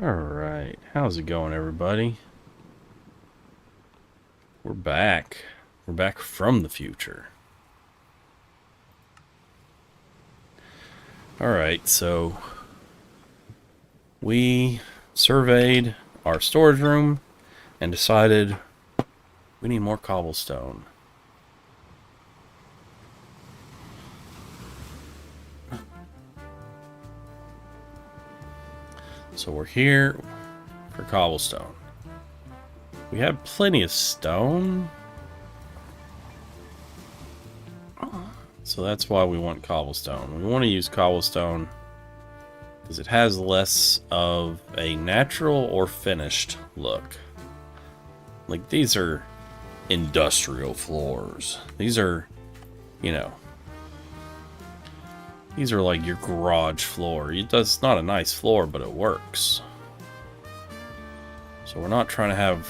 Alright, how's it going, everybody? We're back. We're back from the future. Alright, so we surveyed our storage room and decided we need more cobblestone. So we're here for cobblestone. We have plenty of stone, so that's why we want cobblestone. We want to use cobblestone because it has less of a natural or finished look. Like, these are industrial floors. These are, these are like your garage floor. It's not a nice floor, but it works. So we're not trying to have...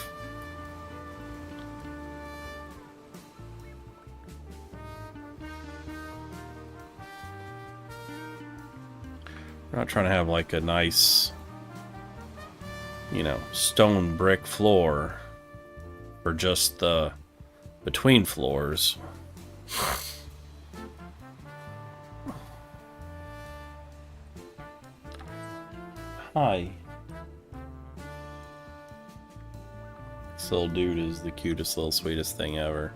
We're not trying to have like a nice, stone brick floor for just the between floors. Hi. This little dude is the cutest little sweetest thing ever.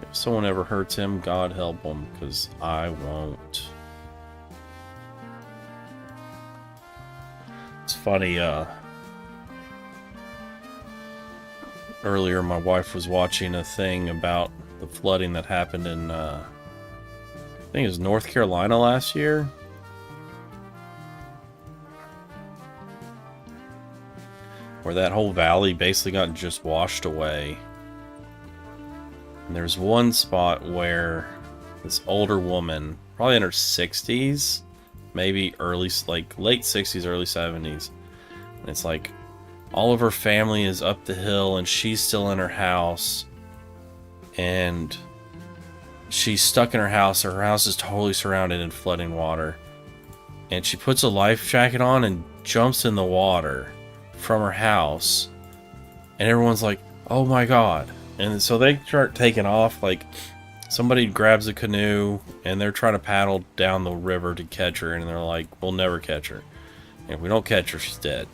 If someone ever hurts him, God help him, because I won't. It's funny, earlier my wife was watching a thing about the flooding that happened in, I think it was North Carolina last year. Where that whole valley basically got just washed away. And there's one spot where this older woman, probably in her 60s, maybe late 60s, early 70s, and it's like all of her family is up the hill and she's still in her house, and she's stuck in her house. Her house is totally surrounded in flooding water, and she puts a life jacket on and jumps in the water from her house, and everyone's like, oh my god. And so they start taking off. Like, somebody grabs a canoe and they're trying to paddle down the river to catch her, and they're like, we'll never catch her, and if we don't catch her, she's dead.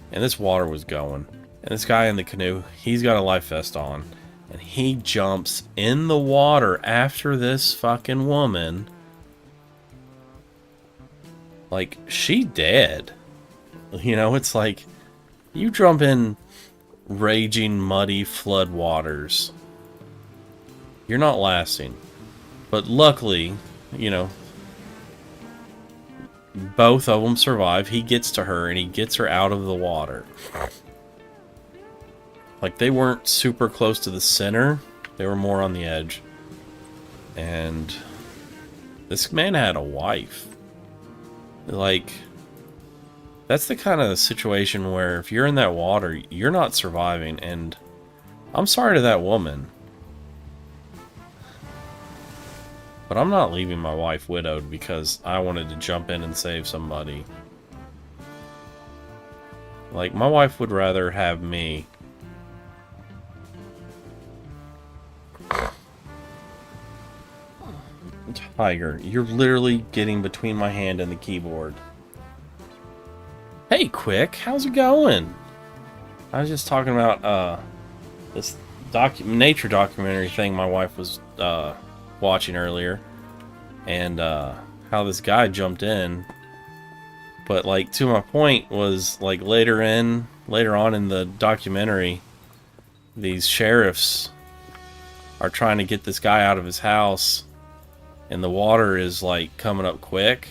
And this water was going, and this guy in the canoe, he's got a life vest on, and he jumps in the water after this fucking woman. Like, she dead. It's like, you jump in raging, muddy flood waters, you're not lasting. But luckily, both of them survive. He gets to her and he gets her out of the water. Like, they weren't super close to the center, they were more on the edge. And this man had a wife. Like, that's the kind of situation where if you're in that water, you're not surviving, and I'm sorry to that woman. But I'm not leaving my wife widowed because I wanted to jump in and save somebody. Like, my wife would rather have me. Tiger, you're literally getting between my hand and the keyboard. Hey, Quick, how's it going? I was just talking about this nature documentary thing my wife was watching earlier, and how this guy jumped in. But, like, to my point was, like, later on in the documentary, these sheriffs are trying to get this guy out of his house, and the water is, like, coming up quick.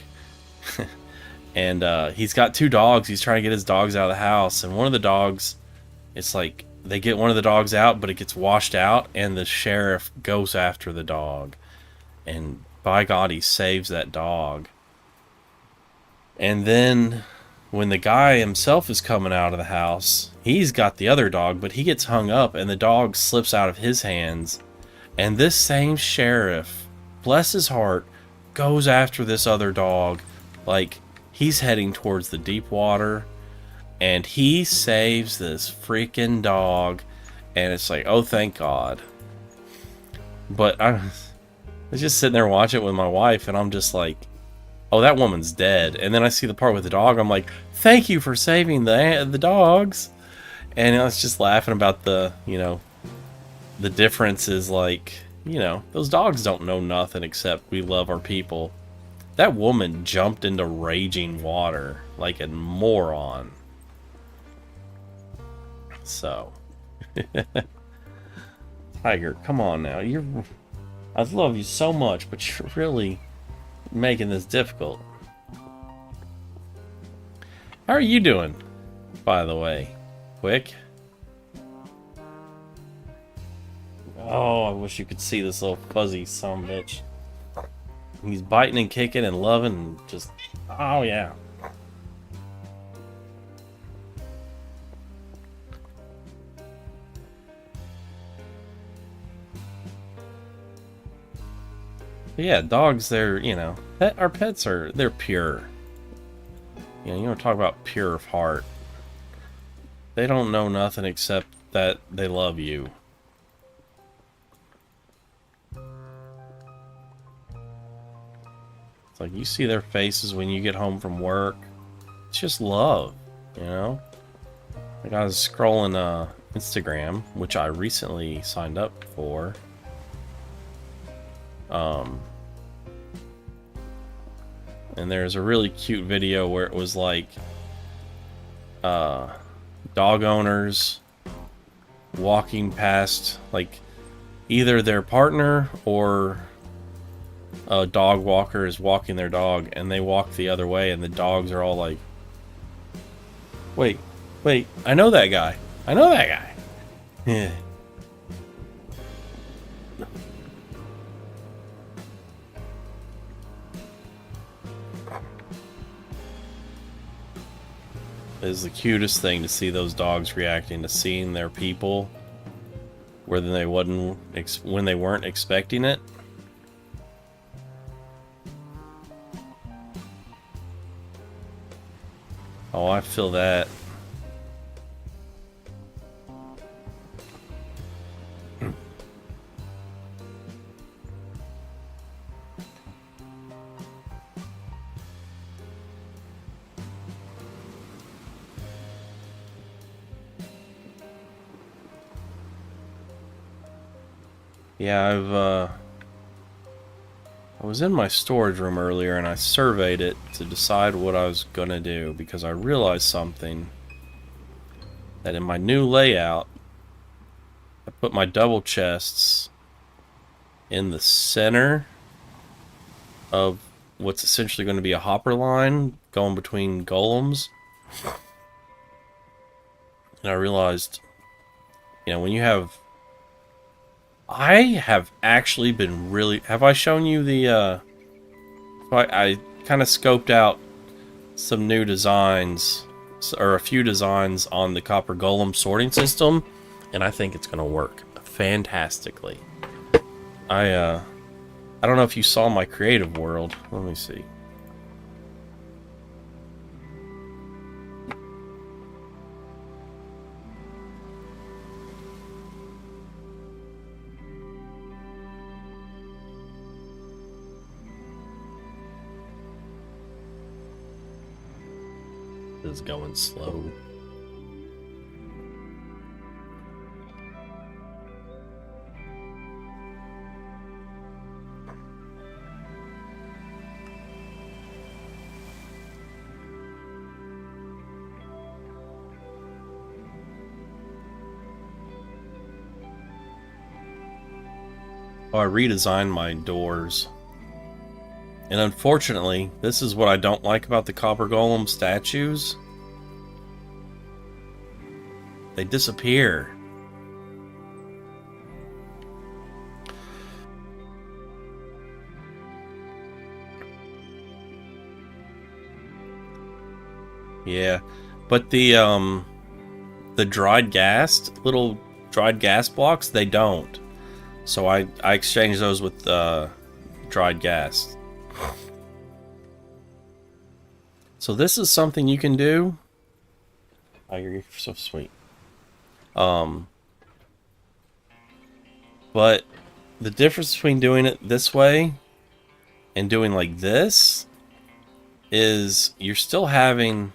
And he's got two dogs. He's trying to get his dogs out of the house. And one of the dogs, it's like, they get one of the dogs out, but it gets washed out. And the sheriff goes after the dog. And by God, he saves that dog. And then when the guy himself is coming out of the house, he's got the other dog, but he gets hung up and the dog slips out of his hands. And this same sheriff, bless his heart, goes after this other dog. Like, he's heading towards the deep water. And he saves this freaking dog. And it's like, oh, thank God. But I was just sitting there watching it with my wife. And I'm just like, oh, that woman's dead. And then I see the part with the dog. I'm like, thank you for saving the dogs. And I was just laughing about the, you know, the difference is like, you know, those dogs don't know nothing except we love our people. That woman jumped into raging water like a moron. So, Tiger, come on now. I love you so much, but you're really making this difficult. How are you doing, by the way? Quick. Oh, I wish you could see this little fuzzy sumbitch. He's biting and kicking and loving and just... Oh, yeah. But yeah, dogs, they're, you know... Our pets are... They're pure. You know, you want to talk about pure of heart. They don't know nothing except that they love you. It's like you see their faces when you get home from work. It's just love, you know? Like I was scrolling Instagram, which I recently signed up for. And there's a really cute video where it was like dog owners walking past like either their partner or a dog walker is walking their dog, and they walk the other way, and the dogs are all like, wait, I know that guy. Yeah. It is the cutest thing to see those dogs reacting to seeing their people where they wasn't when they weren't expecting it. Oh, I feel that. Yeah, I was in my storage room earlier and I surveyed it to decide what I was gonna do because I realized something, that in my new layout I put my double chests in the center of what's essentially going to be a hopper line going between golems. And I realized, you know, when you have... I have actually been really... Have I shown you the... I kind of scoped out some new designs, or a few designs on the copper golem sorting system, and I think it's going to work fantastically. I don't know if you saw my creative world. Let me see. It's going slow. Oh, I redesigned my doors. And unfortunately, this is what I don't like about the Copper Golem statues. They disappear. Yeah, but the little dried gas blocks, they don't. So I exchanged those with dried gas. So this is something you can do. Oh, you're so sweet. But the difference between doing it this way and doing like this is you're still having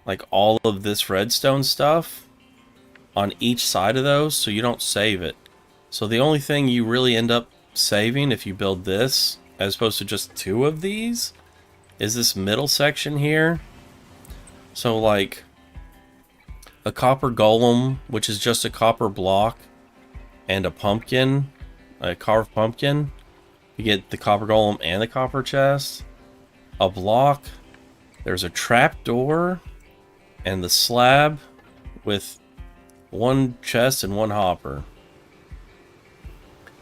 like all of this redstone stuff on each side of those, so you don't save it. So the only thing you really end up saving if you build this, as opposed to just two of these, is this middle section here. So like a copper golem, which is just a copper block and a pumpkin, a carved pumpkin. You get the copper golem and the copper chest. A block. There's a trap door and the slab with one chest and one hopper.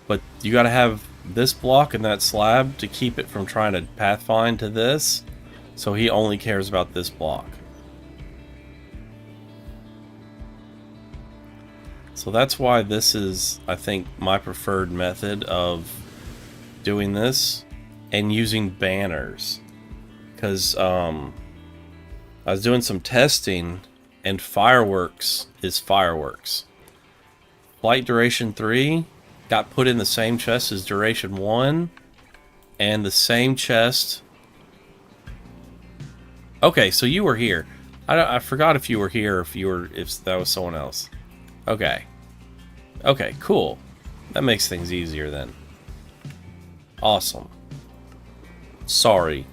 But you gotta have this block and that slab to keep it from trying to pathfind to this. So he only cares about this block. So that's why this is, I think, my preferred method of doing this and using banners. Because I was doing some testing and fireworks is fireworks. Flight duration 3 got put in the same chest as duration 1 and the same chest. Okay, so you were here. I forgot if you were here or if that was someone else. Okay. Okay, cool. That makes things easier then. Awesome. Sorry.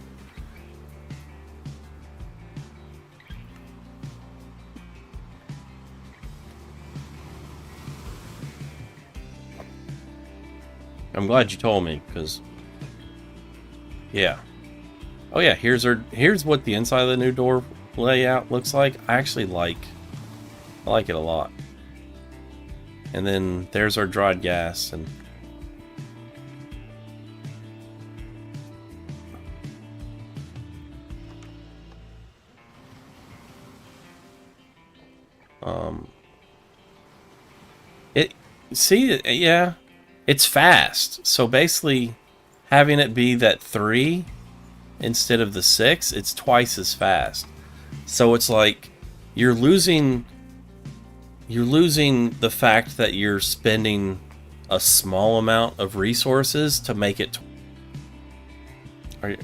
I'm glad you told me, because yeah. Oh yeah, here's what the inside of the new door layout looks like. I actually like it a lot. And then there's our dried gas and yeah, it's fast. So basically having it be that 3 instead of the 6, it's twice as fast. So it's like you're losing the fact that you're spending a small amount of resources to make it. Are you?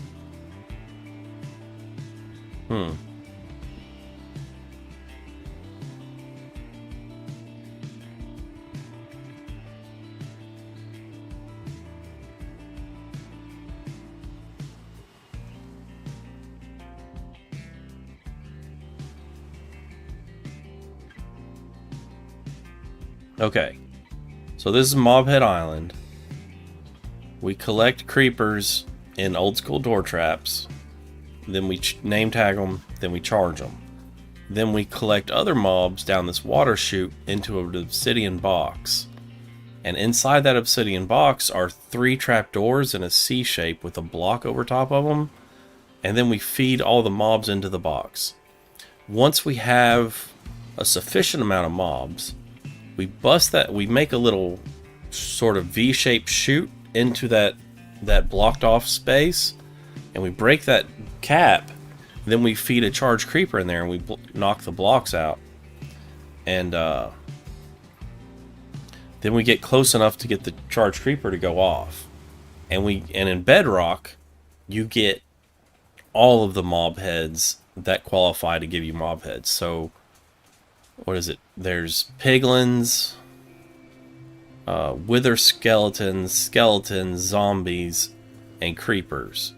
Okay, so this is Mobhead Island. We collect creepers in old school door traps, then we name tag them, then we charge them. Then we collect other mobs down this water chute into an obsidian box. And inside that obsidian box are 3 trapdoors in a C shape with a block over top of them. And then we feed all the mobs into the box. Once we have a sufficient amount of mobs, we bust that, we make a little sort of V-shaped chute into that blocked off space, and we break that cap. Then we feed a charged creeper in there and we knock the blocks out. And then we get close enough to get the charged creeper to go off. And in Bedrock, you get all of the mob heads that qualify to give you mob heads. So what is it? There's piglins, wither skeletons, zombies, and creepers.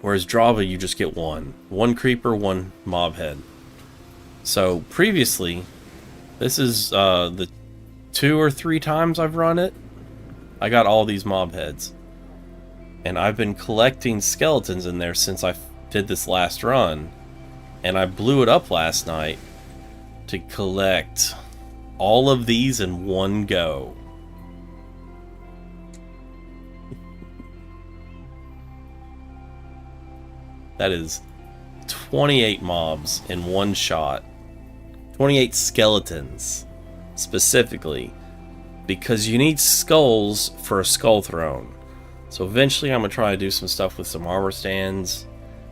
Whereas Java, you just get one creeper, one mob head. So previously, this is the 2 or 3 times I've run it, I got all these mob heads. And I've been collecting skeletons in there since I did this last run. And I blew it up last night to collect all of these in one go. That is 28 mobs in one shot. 28 skeletons, specifically. Because you need skulls for a skull throne. So eventually I'm going to try to do some stuff with some armor stands.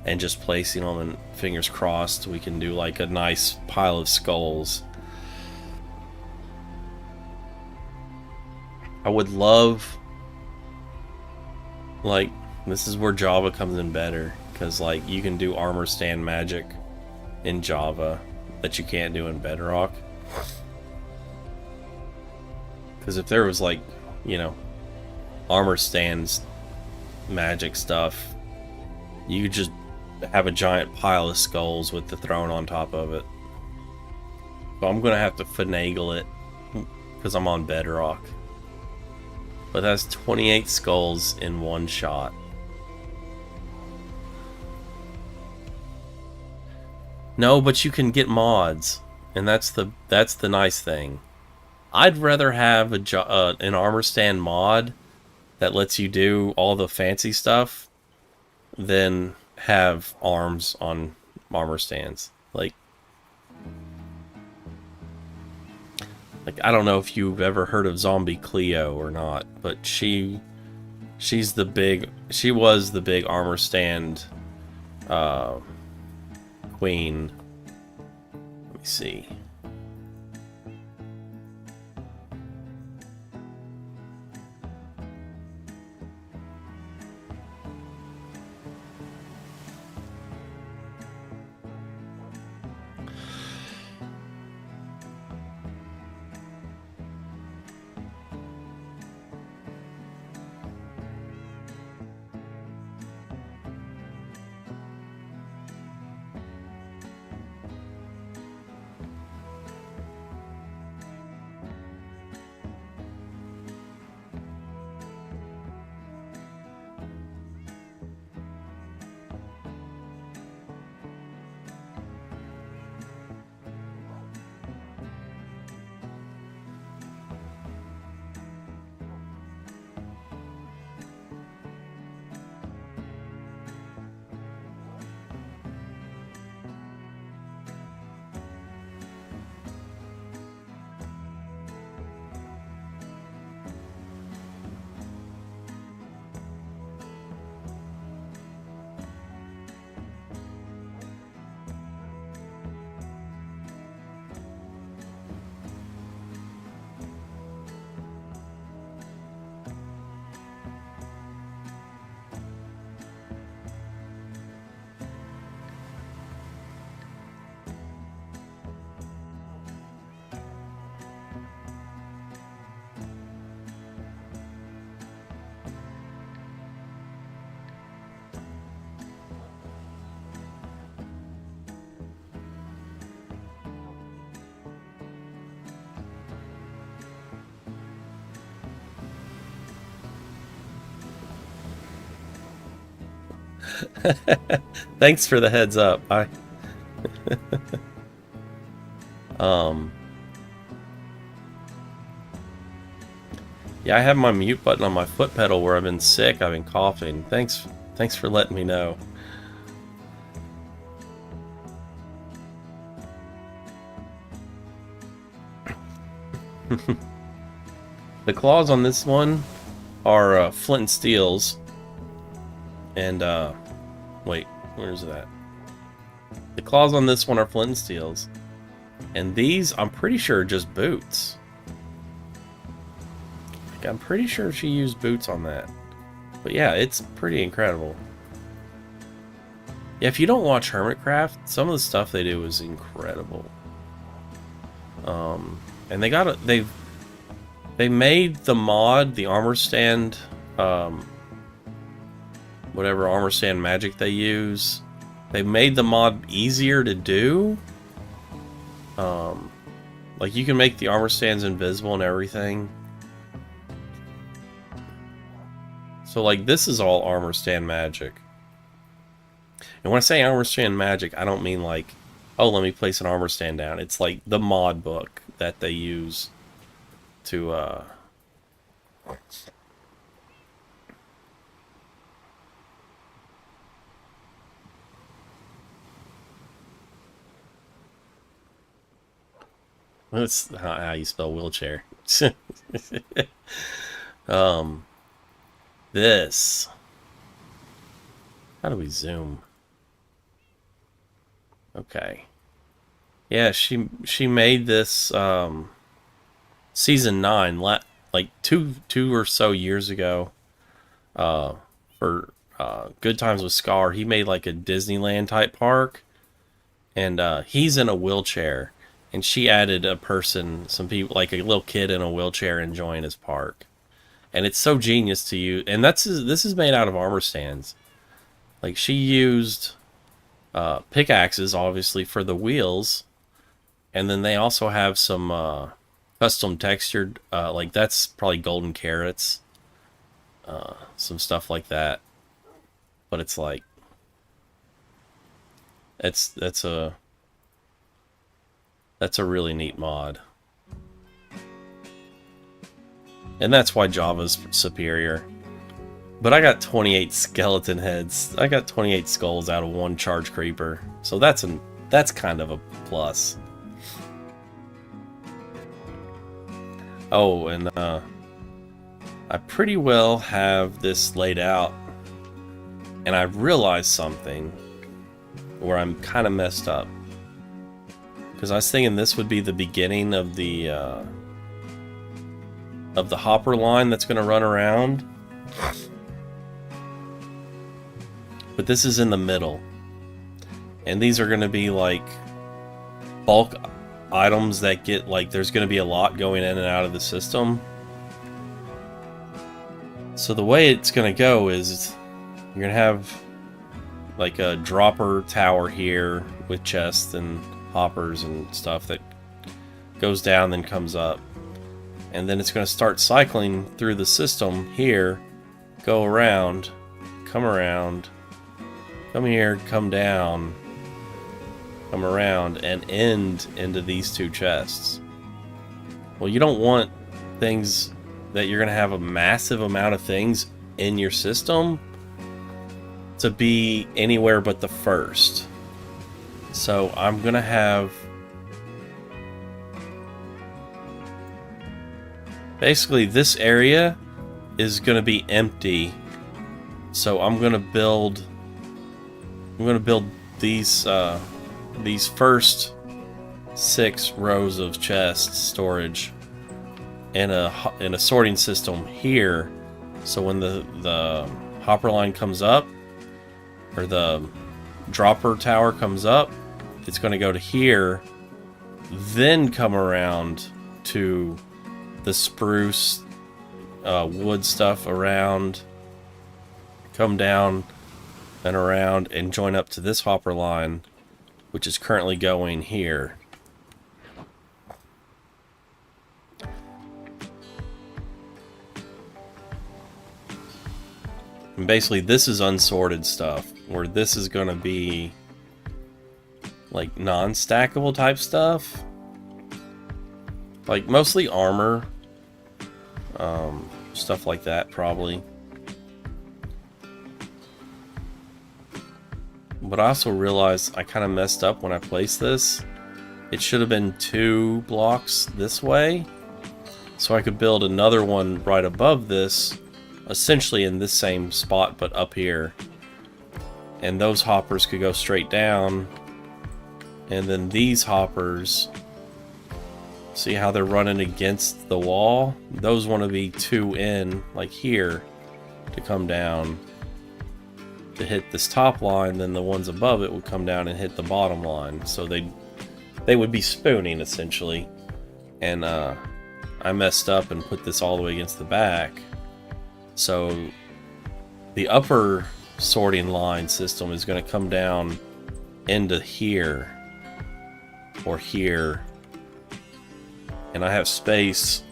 And just placing them, and fingers crossed, we can do like a nice pile of skulls. I would love, like, this is where Java comes in better, because like you can do armor stand magic in Java that you can't do in Bedrock. Because if there was like, you know, armor stands magic stuff, you could just have a giant pile of skulls with the throne on top of it. So I'm gonna have to finagle it because I'm on Bedrock. But that's 28 skulls in one shot. No, but you can get mods, and that's the nice thing. I'd rather have an armor stand mod that lets you do all the fancy stuff than have arms on armor stands. Like I don't know if you've ever heard of Zombie Cleo or not, but she was the big armor stand queen. Let me see. Thanks for the heads up. Yeah, I have my mute button on my foot pedal where I've been sick. I've been coughing. Thanks for letting me know. The claws on this one are flint and steels. And, wait, where's that? The claws on this one are flint and steels. And these, I'm pretty sure, are just boots. Like, I'm pretty sure she used boots on that. But yeah, it's pretty incredible. Yeah, if you don't watch Hermitcraft, some of the stuff they do is incredible. And they made the mod, the armor stand, whatever armor stand magic they use, they made the mod easier to do. Like you can make the armor stands invisible and everything. So like this is all armor stand magic. And when I say armor stand magic, I don't mean like, oh, let me place an armor stand down. It's like the mod book that they use to That's not how you spell wheelchair. um, this. How do we zoom? Okay. Yeah, she made this season 9 like two or so years ago. For Good Times with Scar, he made like a Disneyland type park, and he's in a wheelchair, and she added some people, like a little kid in a wheelchair enjoying his park, and it's so genius to you. And this is made out of armor stands. Like, she used pickaxes, obviously, for the wheels, and then they also have some custom textured, like that's probably golden carrots, some stuff like that. But it's like, that's a really neat mod, and that's why Java's superior. But I got 28 skeleton heads. I got 28 skulls out of one charge creeper, so that's kind of a plus. Oh, and I pretty well have this laid out, and I realized something where I'm kind of messed up, because I was thinking this would be the beginning of the hopper line that's going to run around, but this is in the middle, and these are going to be like bulk items that get, like, there's going to be a lot going in and out of the system. So the way it's going to go is you're going to have like a dropper tower here with chests and hoppers and stuff that goes down then comes up, and then it's going to start cycling through the system here, go around, come here, come down, come around, and end into these two chests. Well, you don't want things that you're going to have a massive amount of things in your system to be anywhere but the first. So I'm going to have basically this area is going to be empty. So I'm going to build these first 6 rows of chest storage in a sorting system here. So when the hopper line comes up, or the dropper tower comes up, it's going to go to here, then come around to the spruce wood stuff around, come down and around, and join up to this hopper line, which is currently going here. And basically this is unsorted stuff, where this is going to be like non-stackable type stuff, like mostly armor, stuff like that probably. But I also realized I kind of messed up when I placed this. It should have been 2 blocks this way, so I could build another one right above this, essentially in this same spot but up here, and those hoppers could go straight down, and then these hoppers, see how they're running against the wall? Those want to be 2 in, like here, to come down to hit this top line, then the ones above it would come down and hit the bottom line, so they would be spooning essentially. And I messed up and put this all the way against the back, so the upper sorting line system is going to come down into here or here, and I have space.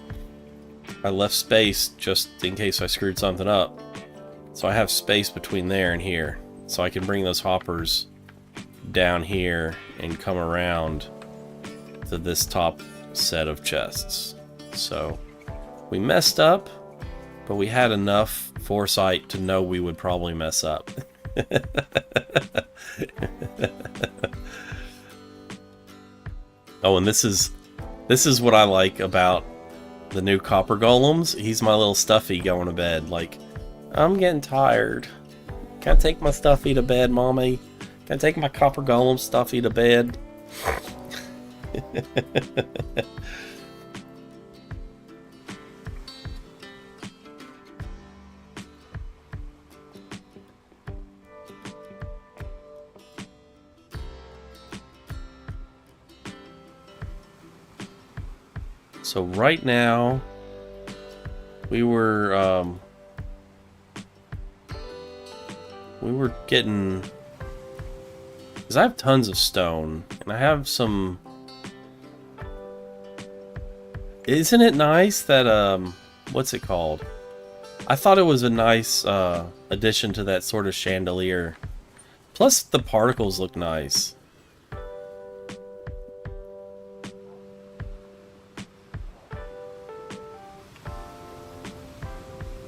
I left space just in case I screwed something up, so I have space between there and here, so I can bring those hoppers down here and come around to this top set of chests. So we messed up, but we had enough foresight to know we would probably mess up. Oh, and this is This is what I like about the new copper golems. He's my little stuffy going to bed. Like, I'm getting tired. Can I take my stuffy to bed, mommy? Can I take my copper golem stuffy to bed? So right now, we were getting, because I have tons of stone, and I have some. Isn't it nice that what's it called? I thought it was a nice addition to that sort of chandelier. Plus, the particles look nice.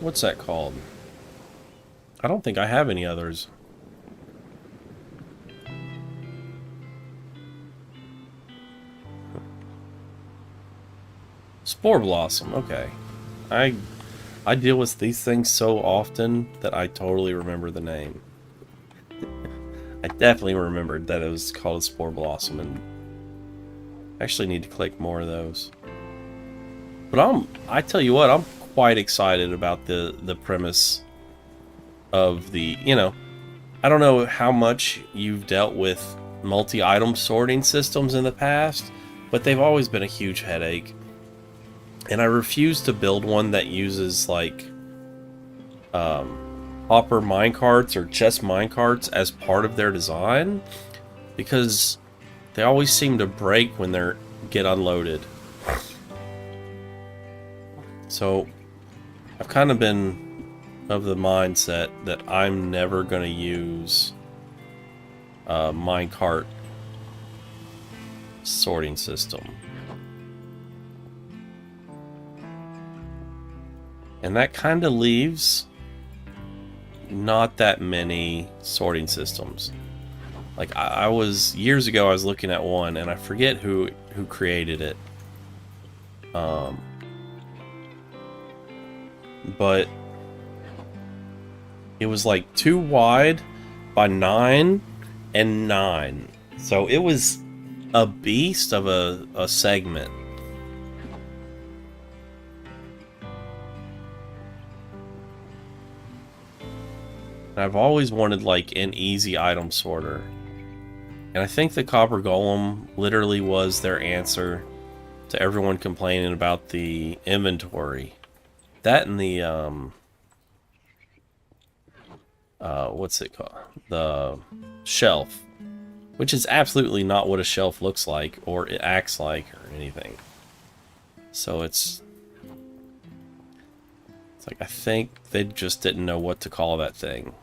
What's that called? I don't think I have any others. Spore Blossom, okay. I deal with these things so often that I totally remember the name. I definitely remembered that it was called a Spore Blossom, and I actually need to click more of those. But I tell you what, I'm quite excited about the premise of the, you know, I don't know how much you've dealt with multi-item sorting systems in the past, but they've always been a huge headache. And I refuse to build one that uses like hopper minecarts or chest minecarts as part of their design, because they always seem to break when they get unloaded. So I've kind of been of the mindset that I'm never going to use a minecart sorting system. And that kind of leaves not that many sorting systems. Like I was years ago, I was looking at one, and I forget who created it. But it was like 2 wide by 9 and 9, so it was a beast of a segment. I've always wanted like an easy item sorter, and I think the Copper Golem literally was their answer to everyone complaining about the inventory. That and the what's it called? The shelf, which is absolutely not what a shelf looks like or it acts like or anything. So it's like I think they just didn't know what to call that thing.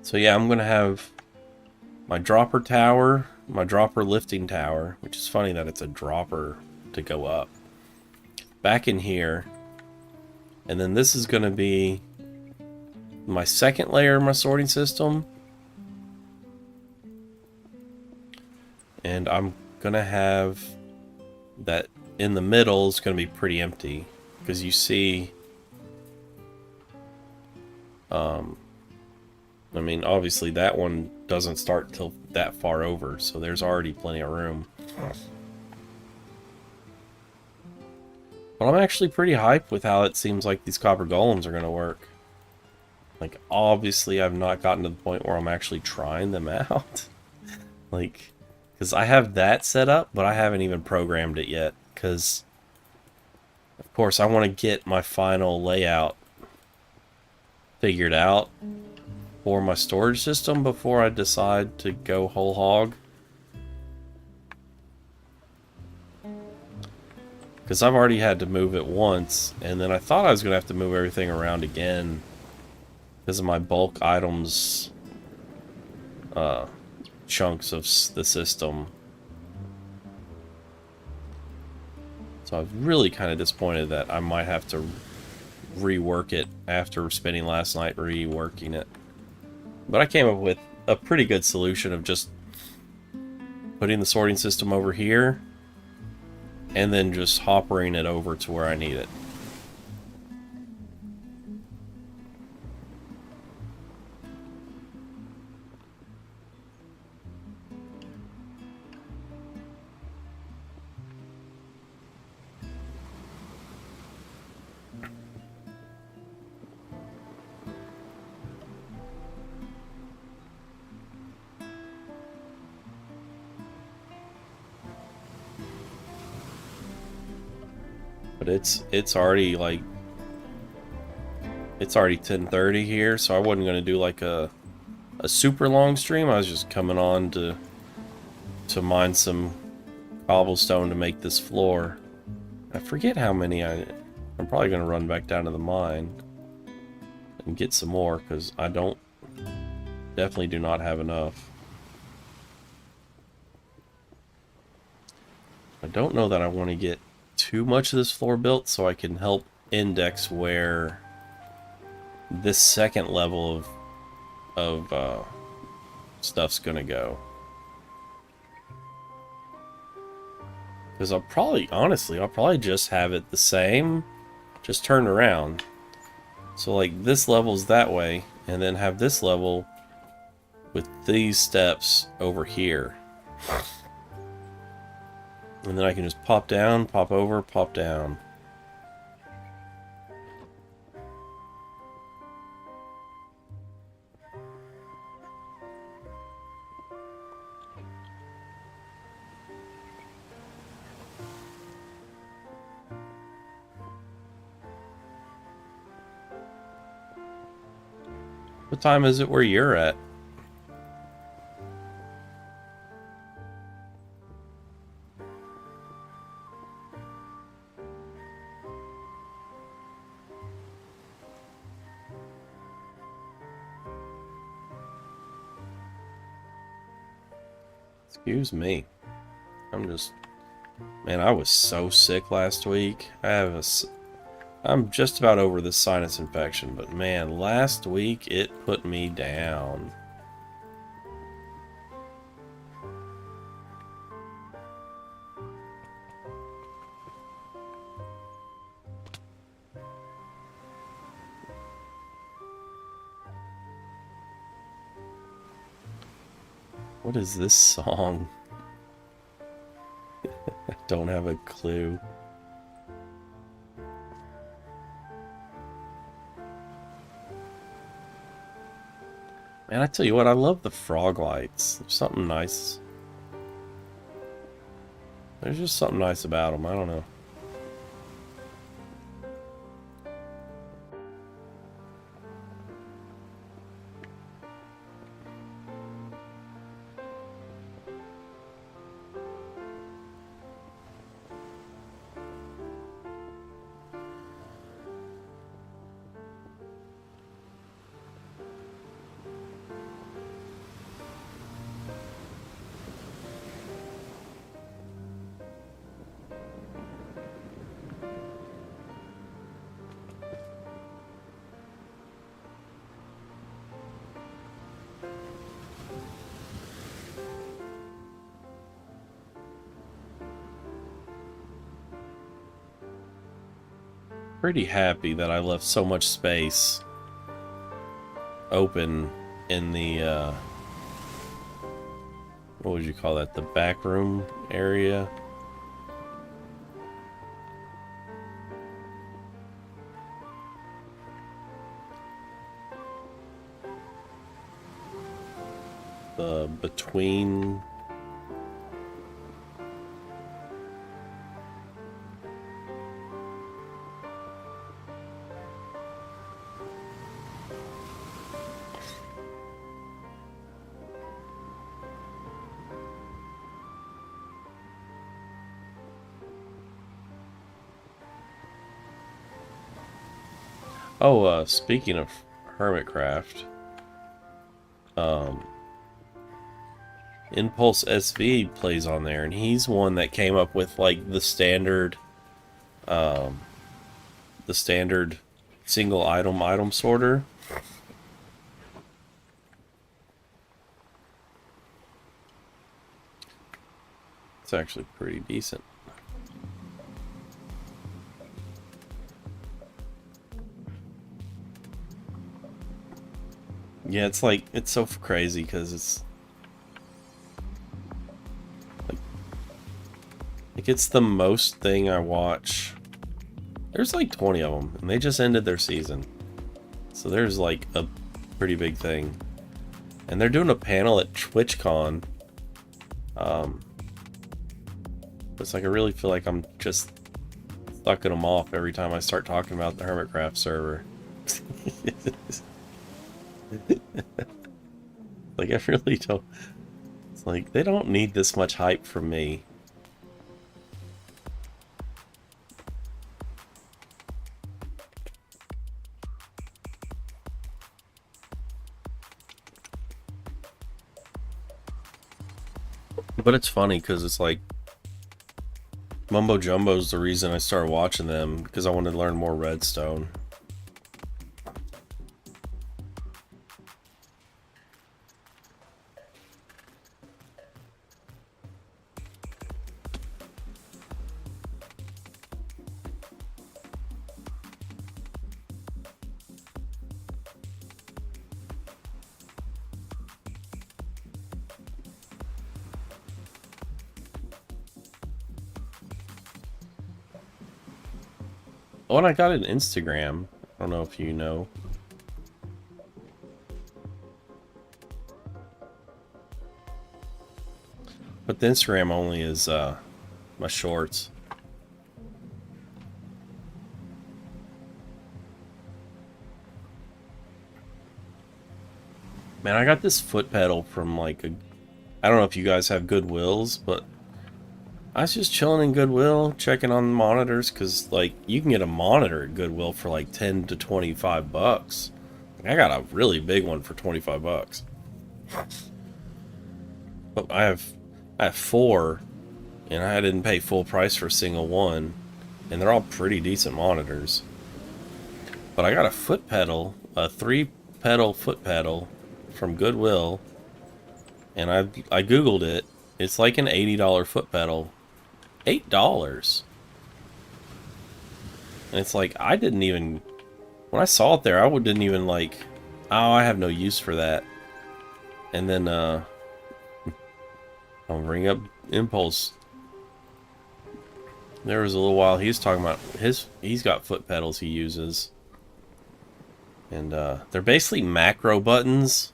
So yeah, I'm gonna have my dropper tower, my dropper lifting tower, which is funny that it's a dropper to go up, back in here. And then this is gonna be my second layer of my sorting system. And I'm gonna have that in the middle is gonna be pretty empty, because you see I mean, obviously that one doesn't start till that far over, so there's already plenty of room. But I'm actually pretty hyped with how it seems like these copper golems are going to work. Like, obviously I've not gotten to the point where I'm actually trying them out. Like, because I have that set up, but I haven't even programmed it yet, because of course I want to get my final layout figured out for my storage system before I decide to go whole hog. Because I've already had to move it once, and then I thought I was going to have to move everything around again because of my bulk items chunks of the system. So I was really kind of disappointed that I might have to rework it after spending last night reworking it. But I came up with a pretty good solution of just putting the sorting system over here and then just hoppering it over to where I need it. But it's already like it's already 10:30 here, so I wasn't gonna do like a super long stream. I was just coming on to mine some cobblestone to make this floor. I forget how many I'm probably gonna run back down to the mine and get some more because I definitely do not have enough. I don't know that I want to get too much of this floor built so I can help index where this second level of stuff's gonna go. Because honestly, I'll probably just have it the same, just turn around. So like this level's that way, and then have this level with these steps over here. And then I can just pop down, pop over, pop down. What time is it where you're at? Excuse me. Man, I was so sick last week. I'm just about over this sinus infection, but man, last week it put me down. What is this song? I don't have a clue. Man, I tell you what, I love the frog lights. There's something nice. There's just something nice about them. I don't know. Pretty happy that I left so much space open in the what would you call that, the back room area. The between speaking of Hermitcraft. Impulse SV plays on there, and he's one that came up with like the standard single item sorter. It's actually pretty decent. Yeah, it's like, it's so crazy because it's like it's the most thing I watch. There's like 20 of them, and they just ended their season. So there's like a pretty big thing. And they're doing a panel at TwitchCon. It's like I really feel like I'm just sucking them off every time I start talking about the Hermitcraft server. Like, I really don't... It's like, they don't need this much hype from me. But it's funny, because it's like... Mumbo Jumbo's the reason I started watching them, because I wanted to learn more Redstone. Oh, and I got an Instagram. I don't know if you know. But the Instagram only is my shorts. Man, I got this foot pedal from like a... I don't know if you guys have Goodwills, but I was just chilling in Goodwill, checking on the monitors, because, like, you can get a monitor at Goodwill for, like, 10 to 25 bucks. I got a really big one for 25 bucks. But I have 4, and I didn't pay full price for a single one, and they're all pretty decent monitors. But I got a foot pedal, a 3-pedal foot pedal from Goodwill, and I Googled it. It's like an $80 foot pedal. $8. And it's like, I didn't even... When I saw it there, I didn't even like... Oh, I have no use for that. And then, I'll bring up Impulse. There was a little while he was talking about he's got foot pedals he uses. And, they're basically macro buttons.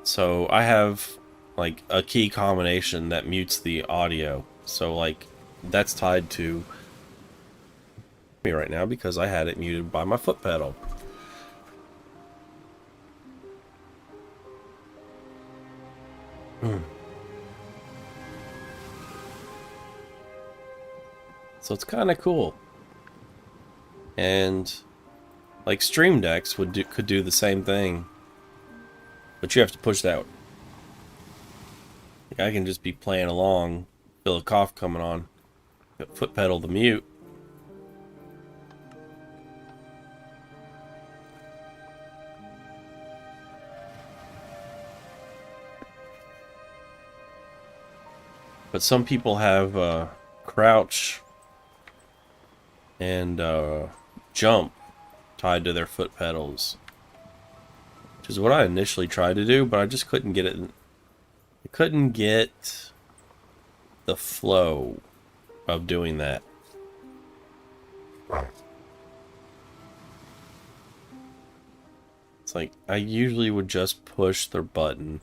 So, I have, like, a key combination that mutes the audio. So, like, that's tied to me right now because I had it muted by my foot pedal. So it's kind of cool. And, like, Stream Decks could do the same thing. But you have to push that. Like, I can just be playing along. Feel a cough coming on. Foot pedal the mute. But some people have crouch and jump tied to their foot pedals, which is what I initially tried to do, but I just couldn't get it. I couldn't get the flow of doing that. It's like I usually would just push the button.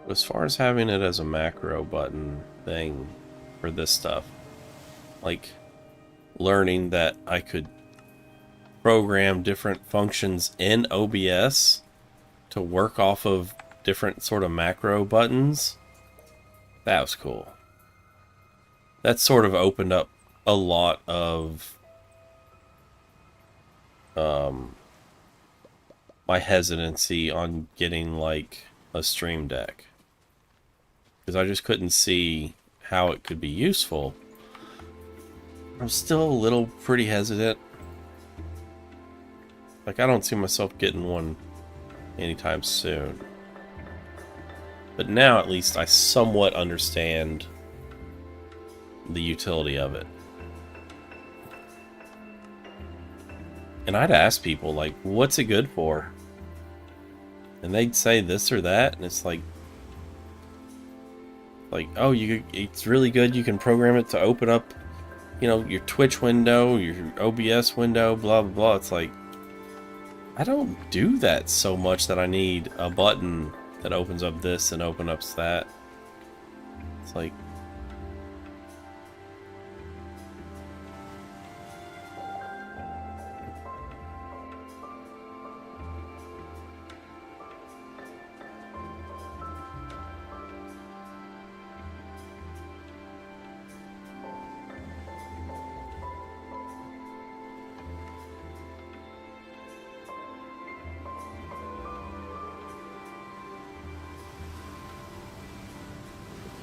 As far as having it as a macro button thing for this stuff, like learning that I could program different functions in OBS to work off of different sort of macro buttons. That was cool. That sort of opened up a lot of my hesitancy on getting like a Stream Deck, because I just couldn't see how it could be useful. I'm still a little pretty hesitant. Like, I don't see myself getting one anytime soon. But now at least I somewhat understand the utility of it. And I'd ask people, like, what's it good for? And they'd say this or that, and it's like, oh, it's really good. You can program it to open up, you know, your Twitch window, your OBS window, blah, blah, blah. It's like, I don't do that so much that I need a button that opens up this and opens up that. It's like,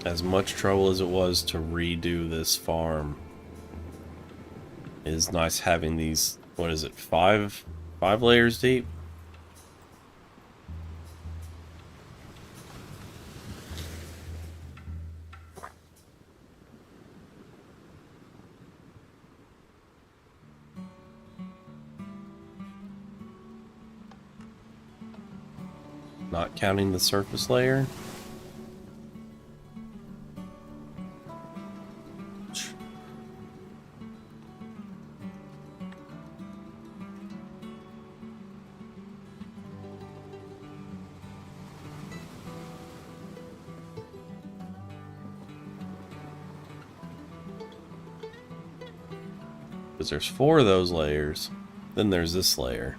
as much trouble as it was to redo this farm, it is nice having these, what is it, five layers deep? Not counting the surface layer. Because there's 4 of those layers. Then there's this layer.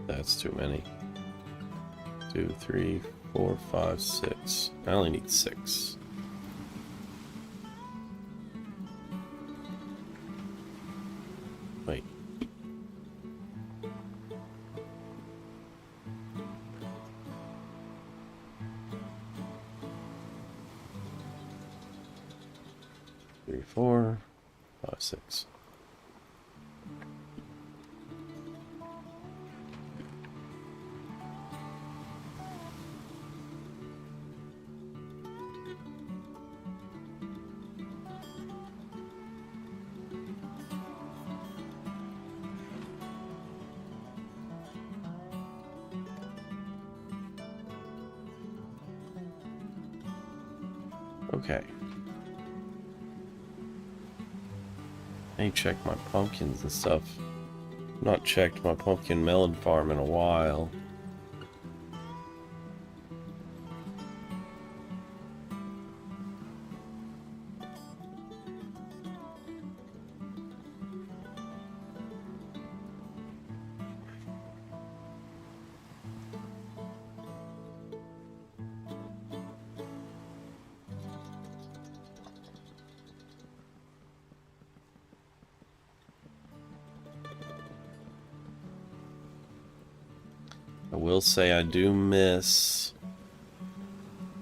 That's too many. 2, 3, 4, 5, 6. I only need 6. Wait. Three, 4, 5, 6. Okay. I need to check my pumpkins and stuff. Not checked my pumpkin melon farm in a while. I will say I do miss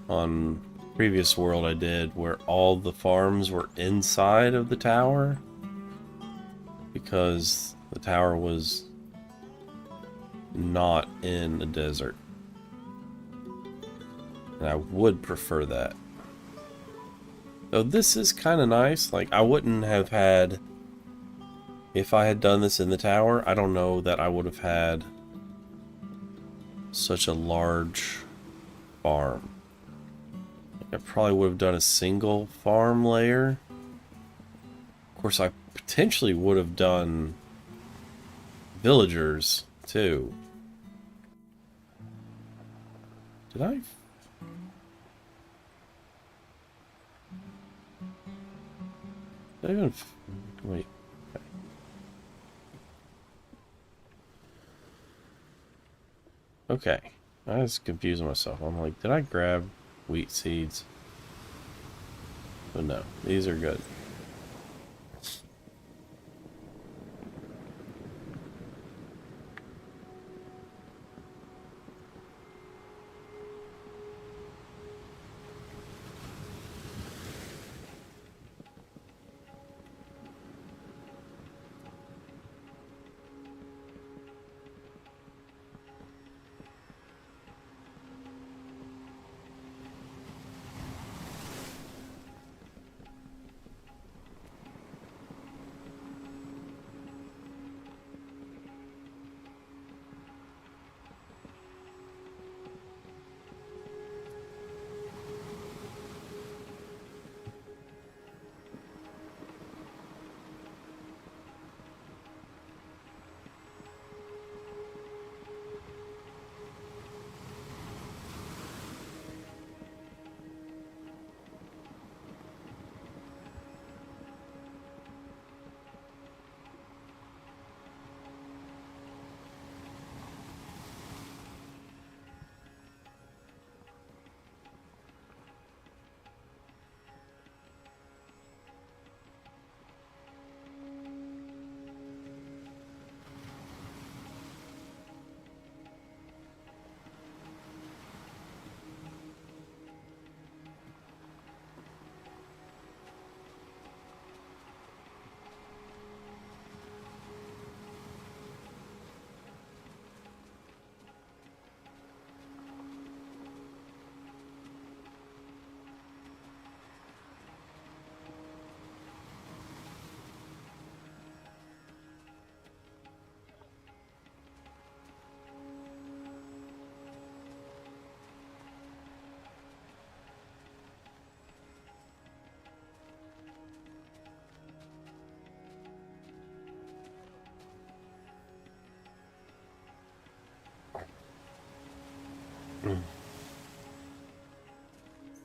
on previous world I did where all the farms were inside of the tower, because the tower was not in a desert, and I would prefer that. Though this is kind of nice. Like, I wouldn't have had, if I had done this in the tower, I don't know that I would have had such a large farm. I probably would have done a single farm layer. Of course, I potentially would have done villagers, too. Did I... Did I even... Wait. Okay. I was confusing myself. I'm like, did I grab wheat seeds? But no, these are good.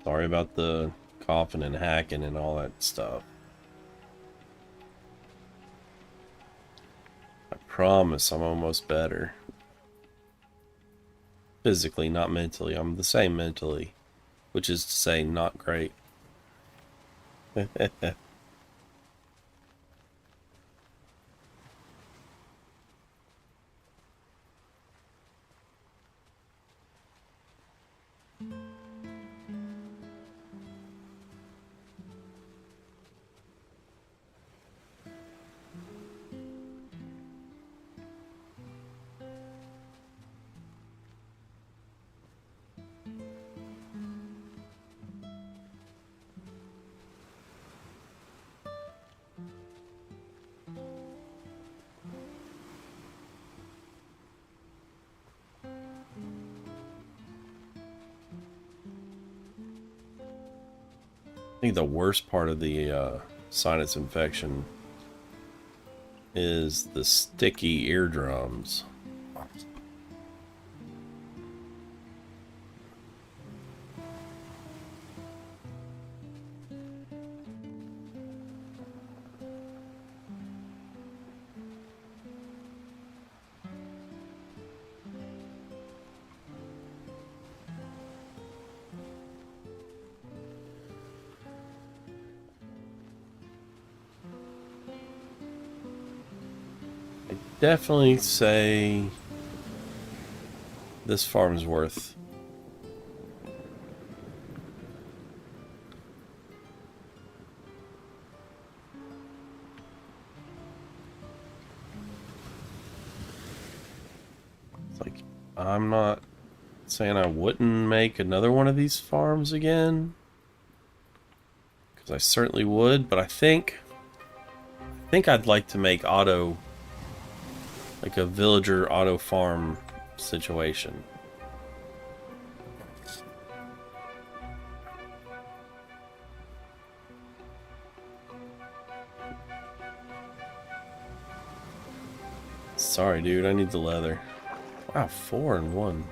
Sorry about the coughing and hacking and all that stuff. I promise I'm almost better. Physically, not mentally. I'm the same mentally, which is to say not great. I think the worst part of the sinus infection is the sticky eardrums. Definitely say this farm's worth. It's like, I'm not saying I wouldn't make another one of these farms again, because I certainly would, but I think I'd like to make like a villager auto farm situation. Sorry, dude. I need the leather. Wow, 4 and 1.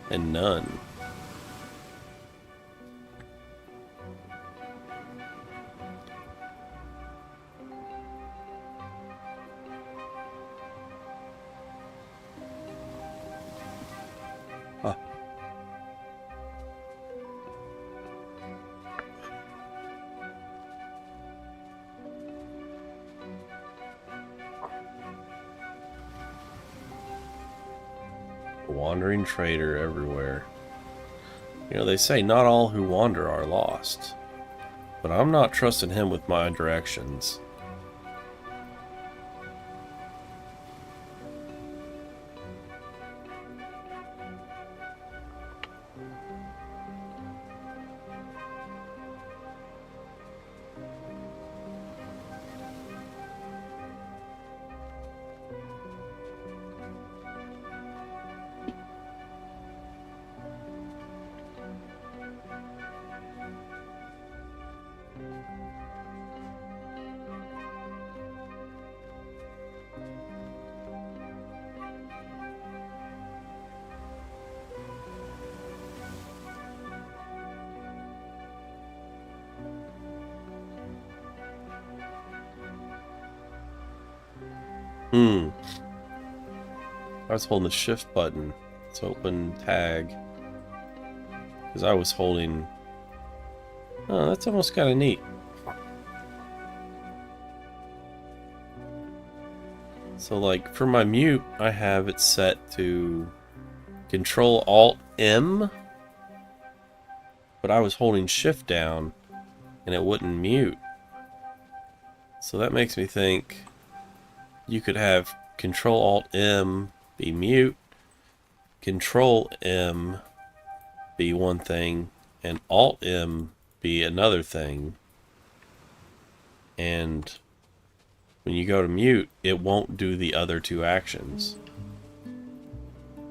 And none. Huh. A wandering trader everywhere. You know, they say not all who wander are lost. But I'm not trusting him with my directions. I was holding the shift button. Let's open tag. Because I was holding... Oh, that's almost kind of neat. So like for my mute, I have it set to Control-Alt-M. But I was holding shift down and it wouldn't mute. So that makes me think you could have Control-Alt-M be mute, Control-M be one thing, and Alt-M be another thing. And when you go to mute, it won't do the other two actions.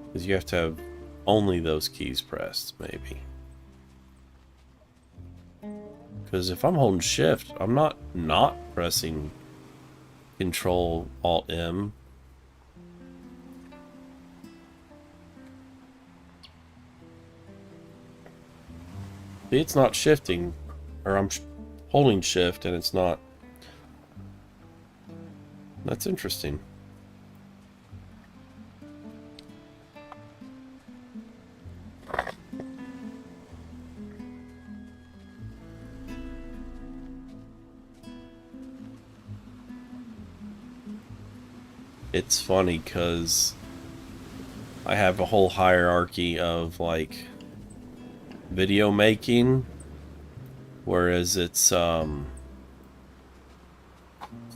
Because you have to have only those keys pressed, maybe. Because if I'm holding shift, I'm not pressing Control-Alt-M. See, it's not shifting, or I'm holding shift and it's not. That's interesting. It's funny because I have a whole hierarchy of like video making, whereas it's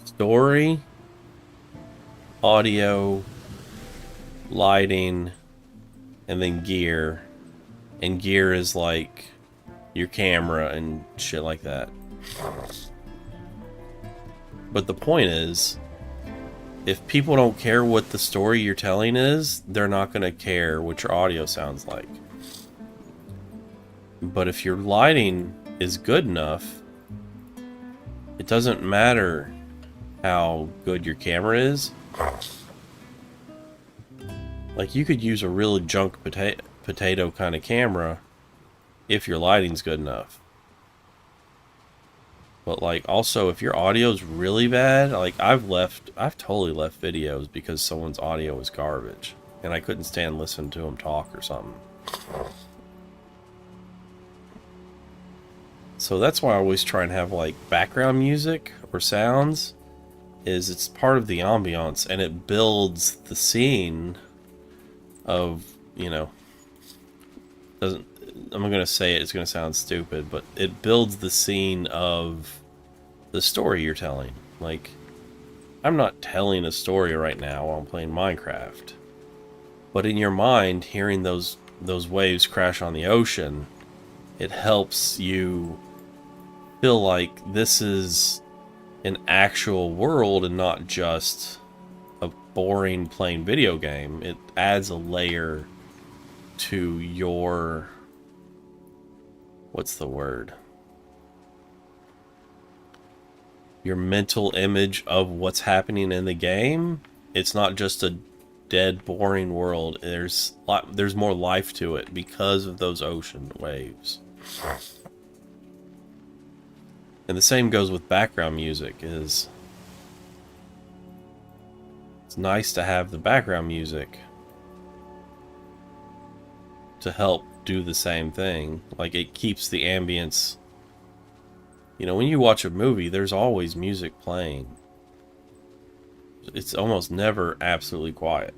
story, audio, lighting, and then gear. And gear is like your camera and shit like that. But the point is, if people don't care what the story you're telling is, they're not going to care what your audio sounds like. But if your lighting is good enough, it doesn't matter how good your camera is. Like, you could use a really junk potato kind of camera if your lighting's good enough. But like, also, if your audio's really bad, like I've totally left videos because someone's audio was garbage and I couldn't stand listening to them talk or something. So that's why I always try and have like background music or sounds, is it's part of the ambiance and it builds the scene of, you know, I'm gonna say it, it's gonna sound stupid, but it builds the scene of the story you're telling. Like, I'm not telling a story right now while I'm playing Minecraft, but in your mind, hearing those waves crash on the ocean, it helps you feel like this is an actual world and not just a boring plain video game. It adds a layer to your, what's the word? your mental image of what's happening in the game. It's not just a dead, boring world. There's more life to it because of those ocean waves. And the same goes with background music. It's nice to have the background music to help do the same thing. Like, it keeps the ambience. You know, when you watch a movie, there's always music playing. It's almost never absolutely quiet.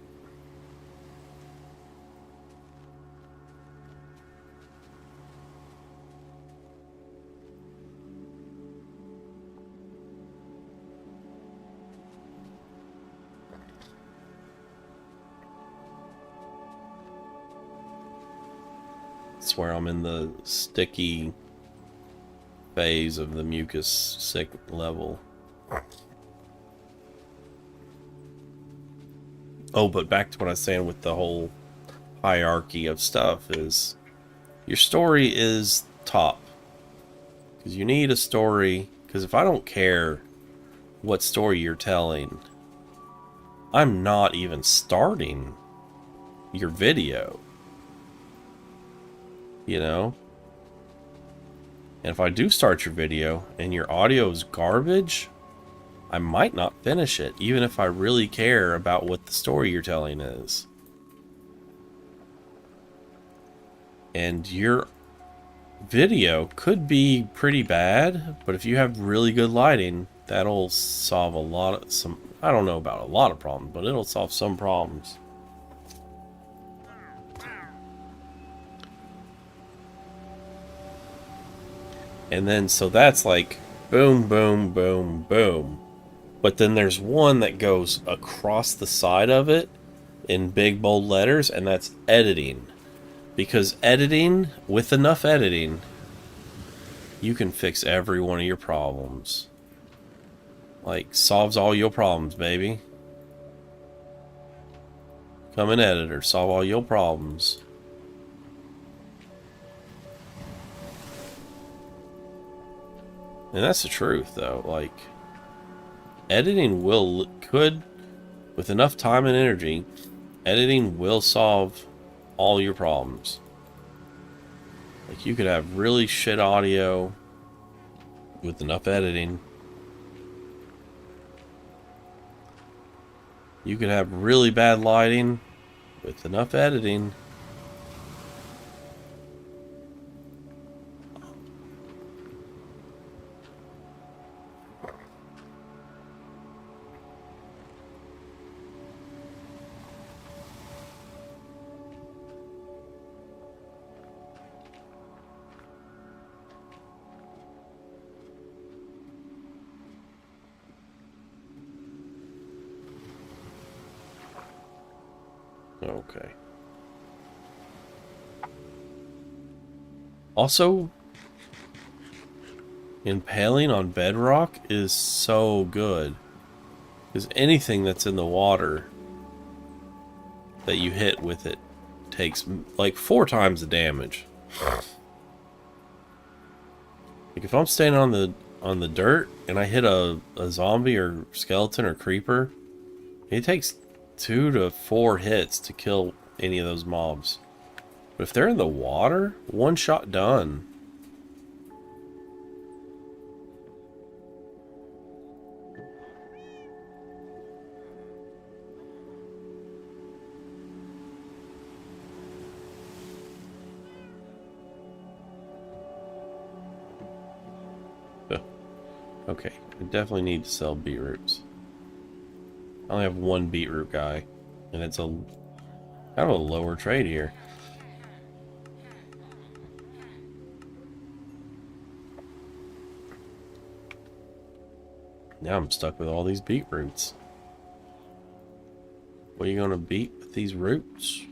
I swear I'm in the sticky phase of the mucus sick level. Oh, but back to what I was saying with the whole hierarchy of stuff is your story is top. Because you need a story. Because if I don't care what story you're telling, I'm not even starting your video. You know? And if I do start your video and your audio is garbage, I might not finish it, even if I really care about what the story you're telling is. And your video could be pretty bad, but if you have really good lighting, that'll solve a lot of I don't know about a lot of problems, but it'll solve some problems. And then, so that's like boom, boom, boom, boom. But then there's one that goes across the side of it in big bold letters, and that's editing. Because editing, with enough editing, you can fix every one of your problems. Like, solves all your problems, baby. Come in, editor, solve all your problems. And that's the truth, though. Like, editing could, with enough time and energy, editing will solve all your problems. Like, you could have really shit audio with enough editing. You could have really bad lighting with enough editing. Okay. Also, impaling on bedrock is so good. Because anything that's in the water that you hit with it takes like 4 times the damage. Like, if I'm standing on the dirt and I hit a zombie or skeleton or creeper, it takes 2 to 4 hits to kill any of those mobs. But if they're in the water, 1 shot done. Okay, I definitely need to sell beetroots. I only have 1 beetroot guy, and it's a kind of a lower trade here. Now I'm stuck with all these beetroots. What are you gonna beat with these roots?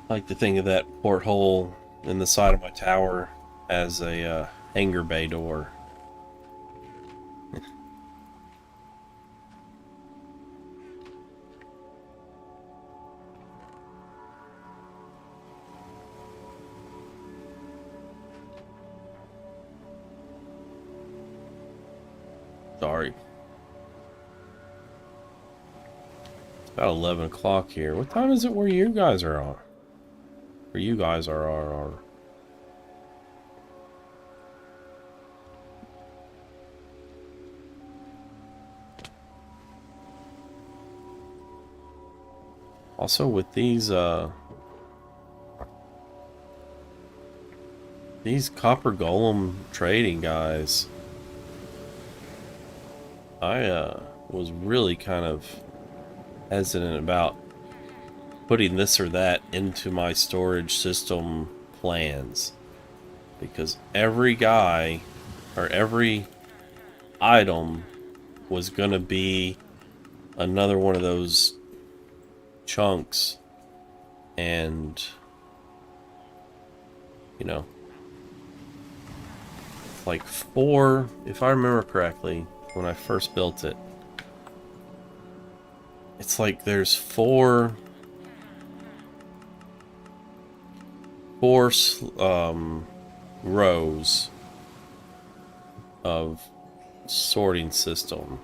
I like to think of that porthole in the side of my tower as a hangar bay door. Sorry. It's about 11 o'clock here. What time is it where you guys are on? Where you guys are. Also with these copper golem trading guys, I was really kind of hesitant about putting this or that into my storage system plans, because every guy or every item was gonna be another one of those chunks, and you know, like 4, if I remember correctly, when I first built it, it's like there's four rows of sorting system.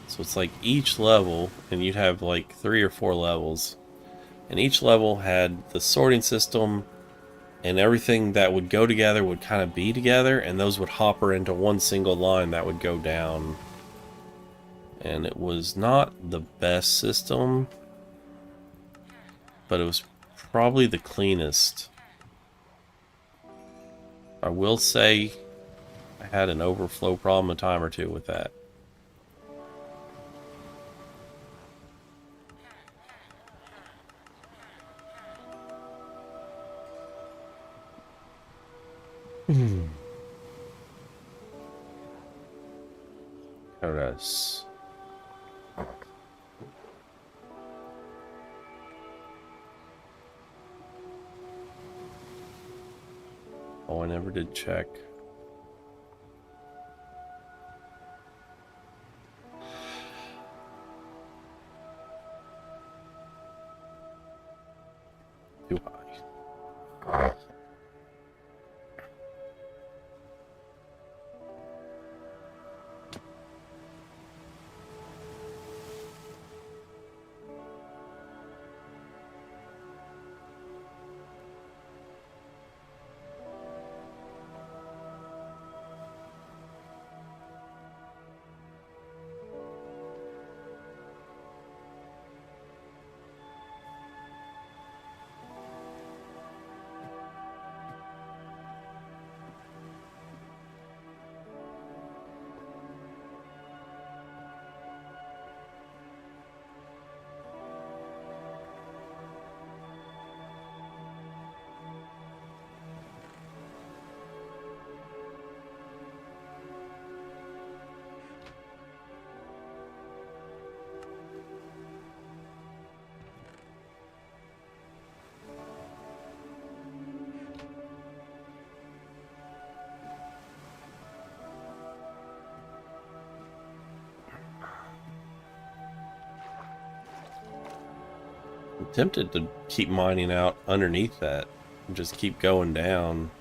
So it's like each level, and you'd have like 3 or 4 levels, and each level had the sorting system, and everything that would go together would kind of be together, and those would hopper into one single line that would go down. And it was not the best system, but it was probably the cleanest. I will say I had an overflow problem a time or two with that. Yes. Oh, I never did check. Do I? I'm tempted to keep mining out underneath that and just keep going down.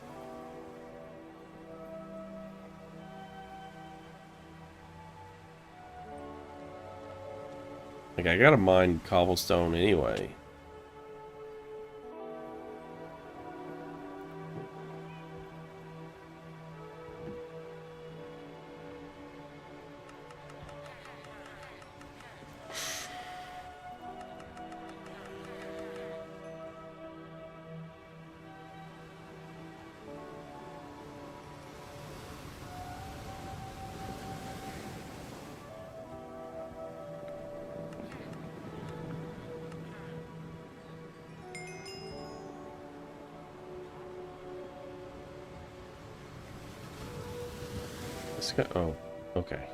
Like, I gotta mine cobblestone anyway. Let's go. Oh, okay.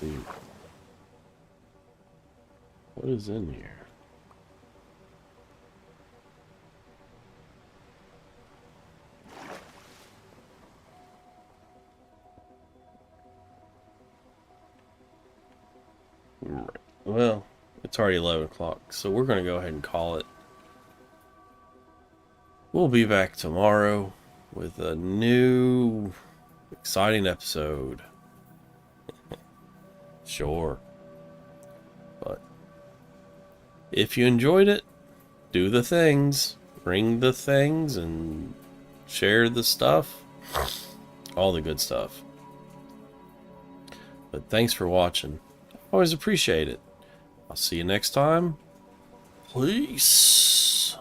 Dude. What is in here? Right. Well, it's already 11 o'clock, so we're going to go ahead and call it. We'll be back tomorrow with a new exciting episode. Sure. But if you enjoyed it, do the things. Bring the things and share the stuff. All the good stuff. But thanks for watching. Always appreciate it. I'll see you next time. Peace.